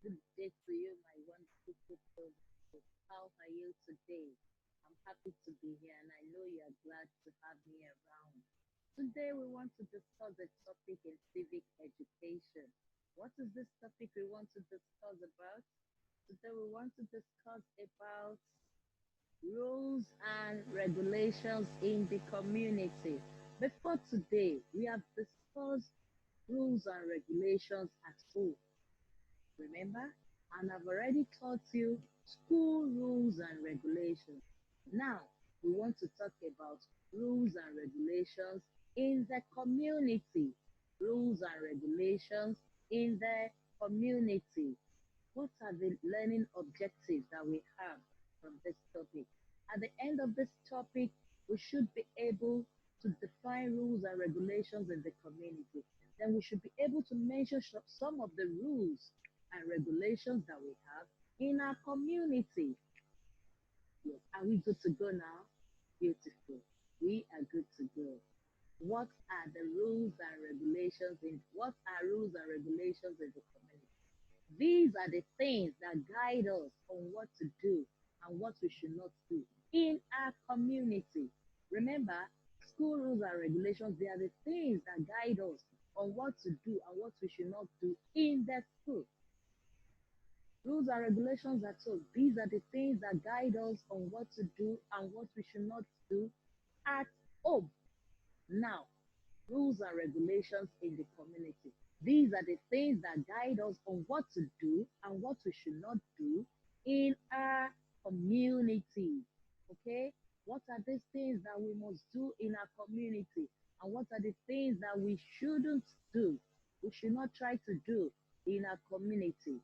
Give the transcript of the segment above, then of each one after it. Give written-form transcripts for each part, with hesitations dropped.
Good day to you, my wonderful people. How are you today? I'm happy to be here and I know you are glad to have me around. Today we want to discuss a topic in civic education. What is this topic we want to discuss about? Today we want to discuss about rules and regulations in the community. Before today, we have discussed rules and regulations at home. Remember? And I've already taught you school rules and regulations. Now, we want to talk about rules and regulations in the community. Rules and regulations in the community. What are the learning objectives that we have from this topic? At the end of this topic, we should be able to define rules and regulations in the community. Then we should be able to mention some of the rules and regulations that we have in our community. Yes. Are we good to go now? Beautiful. We are good to go. What are the rules and regulations in what are rules and regulations in the community? These are the things that guide us on what to do and what we should not do in our community. Remember, school rules and regulations, they are the things that guide us on what to do and what we should not do in the school. Rules and regulations are told. These are the things that guide us on what to do and what we should not do at home. Now, rules and regulations in the community. These are the things that guide us on what to do and what we should not do in our community. Okay? What are these things that we must do in our community? And what are the things that we shouldn't do? We should not try to do in our community.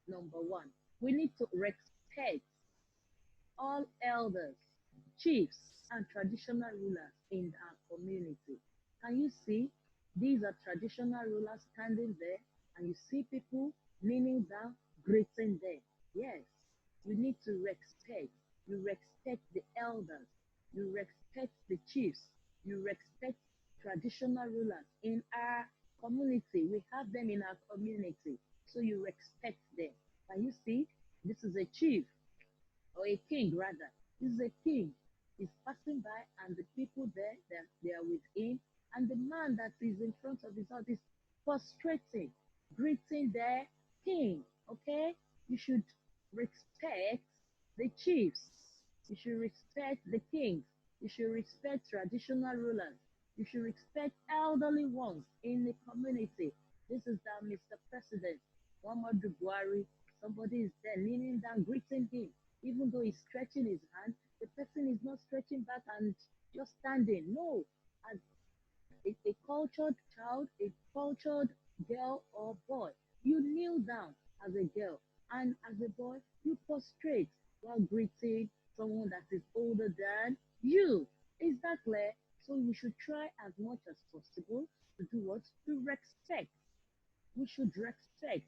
Number one, we need to respect all elders, chiefs, and traditional rulers in our community. Can you see? These are traditional rulers standing there, and you see people kneeling down, greeting them. Yes, you need to respect. You respect the elders, you respect the chiefs, you respect traditional rulers in our community. We have them in our community, so you respect them. Can you see? This is a chief or a king rather. This is a king. He's passing by, and the people there, they are with him, and the man that is in front of his house is prostrating, greeting their king. Okay, you should respect the chiefs. You should respect the kings. You should respect traditional rulers. You should respect elderly ones in the community. This is the Mr. President, Muhammadu Buhari. Somebody is there leaning down, greeting him. Even though he's stretching his hand, the person is not stretching back and just standing. No, as a cultured child, a cultured girl or boy, you kneel down as a girl, and as a boy, you prostrate while greeting someone that is older than you. Is that clear? So we should try as much as possible to do what? To respect. We should respect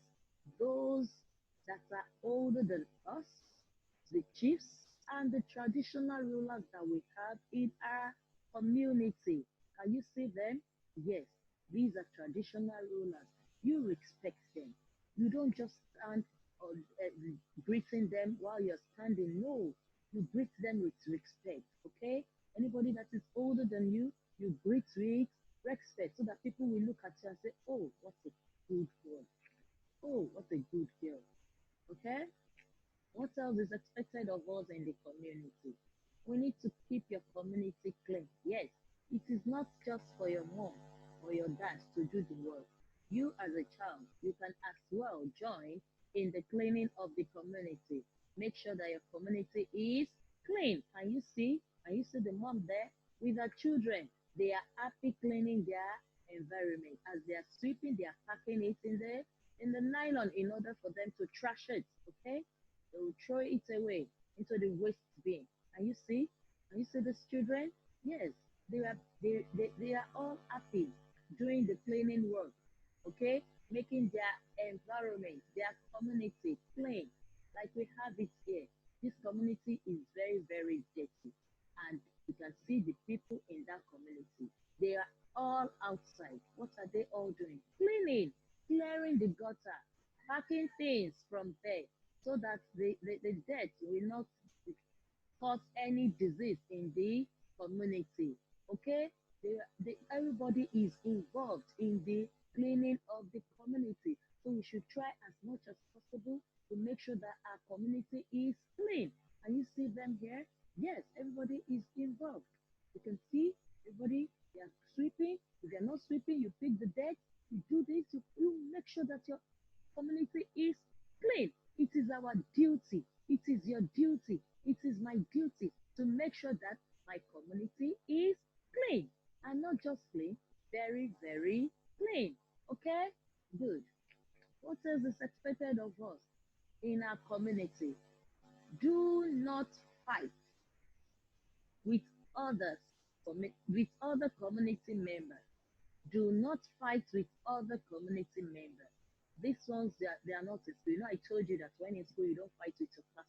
those that are older than us, the chiefs, and the traditional rulers that we have in our community. Can you see them? Yes, these are traditional rulers. You respect them. You don't just stand or greeting them while you're standing. No, you greet them with respect. Okay? Anybody that is older than you greet with respect so that people will look at you and say, "Oh, what a good boy. Oh, what a good girl." Okay? What else is expected of us in the community? We need to keep your community clean. Yes, it is not just for your mom or your dad to do the work. You, as a child, you can as well join in the cleaning of the community. Make sure that your community is clean. Can you see? Can you see the mom there with her children? They are happy cleaning their environment. As they are sweeping, they are packing it in the nylon in order for them to trash it. Okay? They will throw it away into the waste bin. And you see? And you see these children? Yes, they are all happy doing the cleaning work. Okay? Making their environment, their community clean. Like we have it here. This community is very, very dirty. And you can see the people in that community. They are all outside. What are they all doing? Cleaning, clearing the gutter, packing things from there so that the death will not cause any disease in the community. Okay? Everybody is involved in the cleaning of the community. So we should try as much as possible to make sure that our community is clean. And you see them here? Yes, everybody is involved. You can see everybody, they are sweeping. If you're not sweeping, you pick the deck, you do this, you make sure that your community is clean. It is our duty. It is your duty. It is my duty to make sure that my community is clean. And not just clean, very, very clean. Okay? Good. What else is expected of us in our community? Do not fight with others, with other community members. Do not fight with other community members. These ones, they are not in school. You know, I told you that when in school, you don't fight with your class.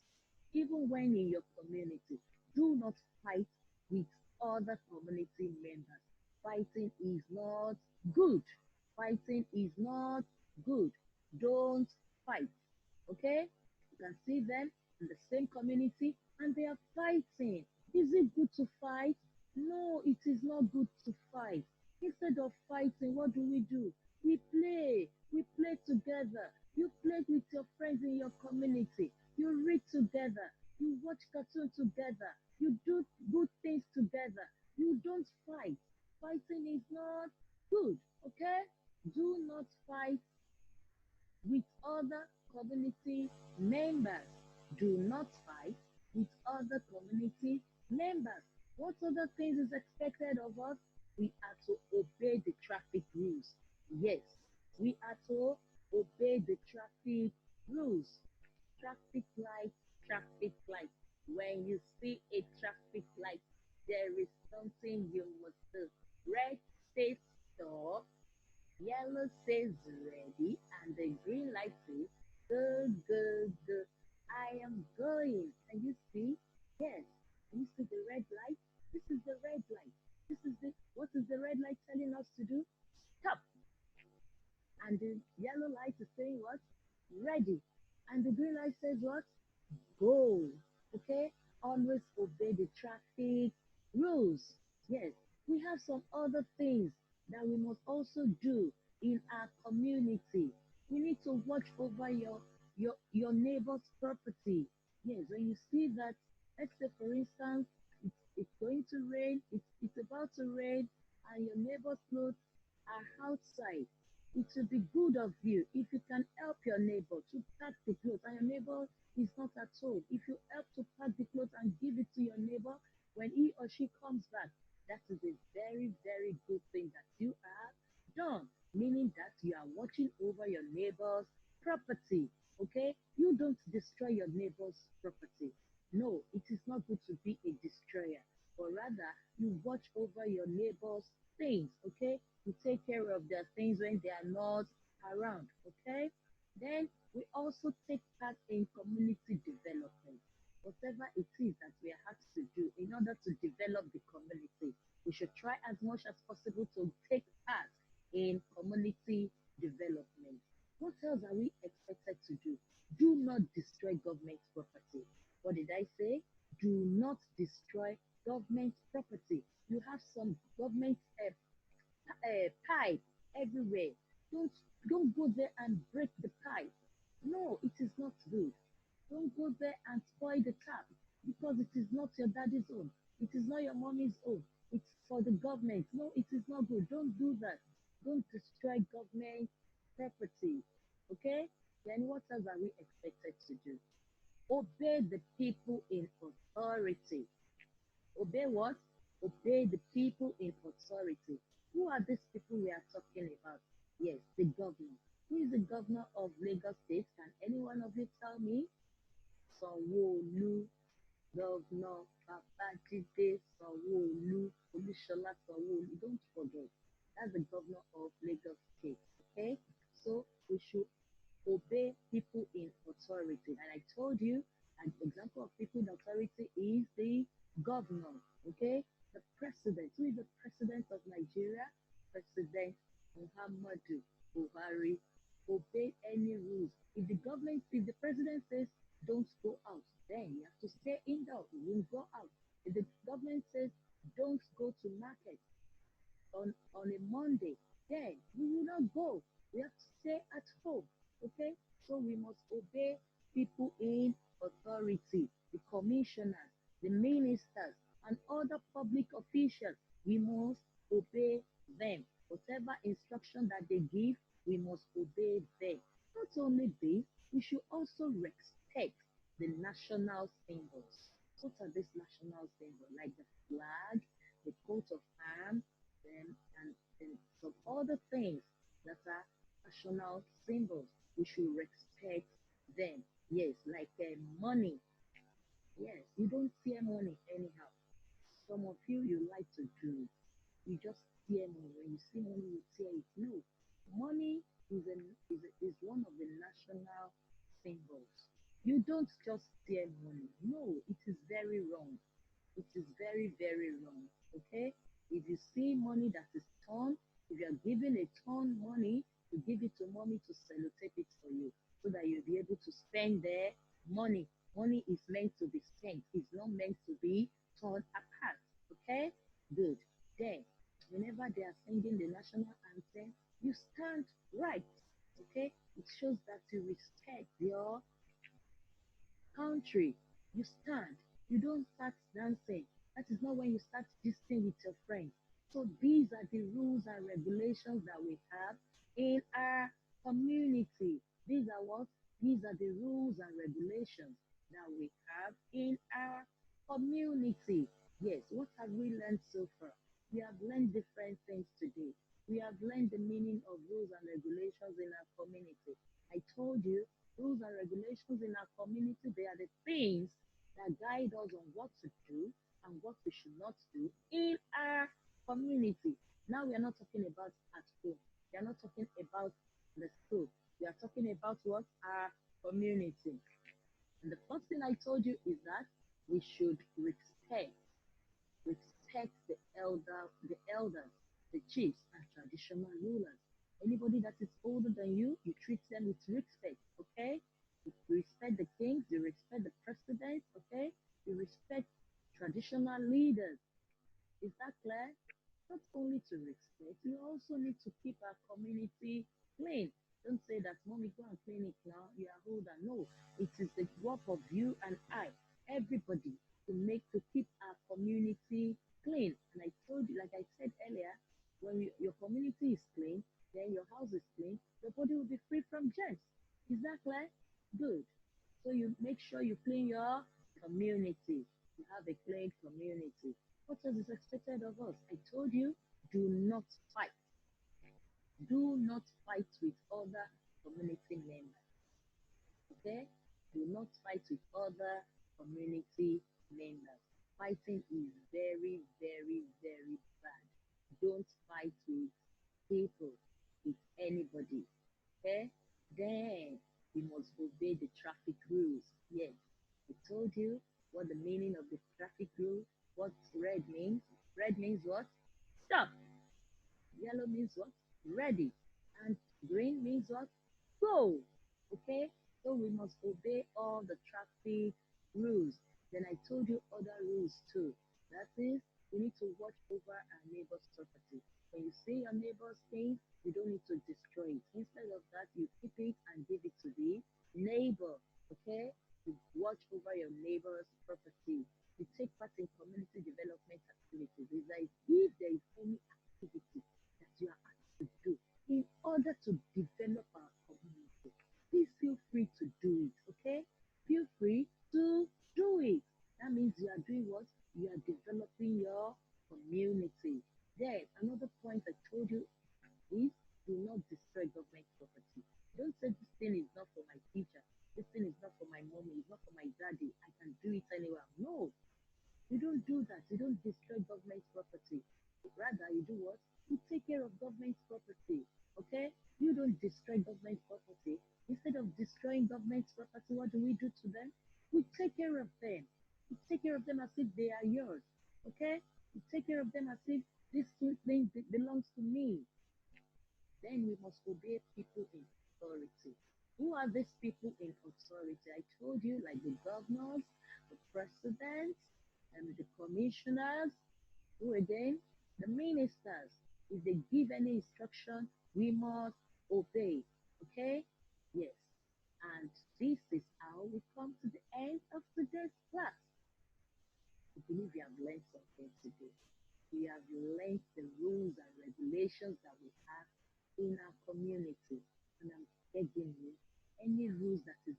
Even when in your community, do not fight with other community members. Fighting is not good. Fighting is not good. Don't fight. Okay? You can see them in the same community and they are fighting. Is it good to fight? No, it is not good to fight. Instead of fighting, what do? We play. We play together. You play with your friends in your community. You read together. You watch cartoon together. You do good things together. You don't fight. Fighting is not good. Okay? Do not fight with other community members. Do not fight with other community members. What other things is expected of us? We are to obey the traffic rules. Yes, we are to obey the traffic rules. Traffic light, traffic light. When you see a traffic light, there is something you must do. Red says stop, yellow says ready, and the green light says go, go, go. I am going. And you see, yes, you see the red light. This is the red light. This is the what is the red light telling us to do? Stop. And the yellow light is saying what? Ready. And the green light says what? Go. Okay? Always obey the traffic rules. Yes, we have some other things that we must also do in our community. We need to watch over your neighbor's property. Yes, when you see that, let's say for instance, it's going to rain, it's about to rain, and your neighbor's clothes are outside. It will be good of you if you can help your neighbor to pack the clothes and your neighbor is not at home. If you help to pack the clothes and give it to your neighbor when he or she comes back, that is a very, very good thing that you have done. Meaning that you are watching over your neighbor's property. Okay? You don't destroy your neighbor's property. No, it is not good to be a destroyer, but rather you watch over your neighbor's things. Okay? You take care of their things when they are not around. Okay? Then we also take part in community development. Whatever it is that we have to do in order to develop the community, we should try as much as possible to take part in community development. What else are we expected to do? Do not destroy government property. What did I say? Do not destroy government property. You have some government pipe everywhere. Don't don't go there and break the pipe. No, it is not good. Don't go there and spoil the tap because it is not your daddy's own. It is not your mommy's own. It's for the government. No, it is not good. Don't do that. Don't destroy government property. Okay? Then what else are we expected to do? Obey the people in authority. Obey what? Obey the people in authority. Who are these people we are talking about? Yes, the governor. Who is the governor of Lagos State? Can any one of you tell me? Sanwo-Olu, Governor Babajide Sanwo-Olu, Olusola Sanwo-Olu. Don't forget, that's the governor of Lagos State. Okay, so we should obey people in authority. And I told you an example of people in authority is the governor, okay? The president. Who is the president of Nigeria? President Muhammadu Buhari. Obey any rules. If the government if the president says don't go out, then you have to stay indoors. You won't go out. If the government says don't go to market on a Monday, then we will not go. We have to stay at home. Okay? So we must obey people in authority, the commissioners, the ministers, and other public officials. We must obey them. Whatever instruction that they give, we must obey them. Not only this, we should also respect the national symbols. What are these national symbols? Like the flag, the coat of arms, and some other things that are national symbols. We should respect them. Yes, like money. Yes, you don't steal money anyhow. Some of you like to do. You just steal money. When you see money, you tear it. No, money is one of the national symbols. You don't just steal money. No, it is very wrong. It is very, very wrong. Okay? If you see money that is torn, if you are given a torn money, you give it to mommy to sellotape it for you so that you'll be able to spend their money. Money is meant to be spent, it's not meant to be torn apart. Okay? Good. Then, whenever they are singing the national anthem, you stand right. Okay? It shows that you respect your country. You stand. You don't start dancing. That is not when you start gisting with your friends. So these are the rules and regulations that we have in our community. These are what? These are the rules and regulations that we have in our community. Yes, what have we learned so far? We have learned different things today. We have learned the meaning of rules and regulations in our community. I told you rules and regulations in our community, they are the things that guide us on what to do and what we should not do in our community. Now we are not talking about at home. We are not talking about the school. We are talking about what? Our community. And the first thing I told you is that we should respect the elders, the chiefs, and traditional rulers. Anybody that is older than you treat them with respect, okay? You respect the kings, you respect the presidents, okay? You respect traditional leaders. Is that clear? Not only to respect, we also need to keep our community clean. Don't say that, mommy, go and clean it now. You are older. No, it is the work of you and I, everybody, to keep our community clean. And I told you, like I said earlier, when your community is clean, then your house is clean, your body will be free from germs. Is that clear? Good. So you make sure you clean your community. You have a clean community. What else is expected of us? I told you, do not fight. Do not fight with other community members. Okay? Do not fight with other community members. Fighting is very, very, very bad. Don't fight with people, with anybody. Okay? Then we must obey the traffic rules. Yes, I told you what the meaning of the traffic rule, what red means. Red means what? Stop. Yellow means what? Ready. And green means what? Go. Okay? So we must obey all the traffic rules. Then I told you other rules too. That is, we need to watch over our neighbor's property. When you see your neighbor's thing, you don't need to destroy it. Instead of that, you keep it and give it to the neighbor. Okay? You watch over your neighbor's property. You take part in community development activities. If there is any activity that you are asked to do in order to develop our community, please feel free to do it. Okay? Feel free to do it. That means you are doing what? You are developing your community. Then another point I told you is do not destroy government property. Don't say this thing is not for my teacher, this thing is not for my mommy, it's not for my daddy, I can do it anywhere. No, you don't do that. You don't destroy government property. Rather, you do what? You take care of government property. Okay? You don't destroy government property. Instead of destroying government property, what do we do to them? We take care of them. We take care of them as if they are yours. Okay? We take care of them as if this thing belongs to me. Then we must obey people in authority. Who are these people in authority? I told you, like the governors, the presidents, and the commissioners. Who again? The ministers. If they give any instruction, we must obey. Okay? Yes. And this is how we come to the end of today's class. I believe you have learned something today. We have learned the rules and regulations that we have in our community. And I'm begging you, any rules that is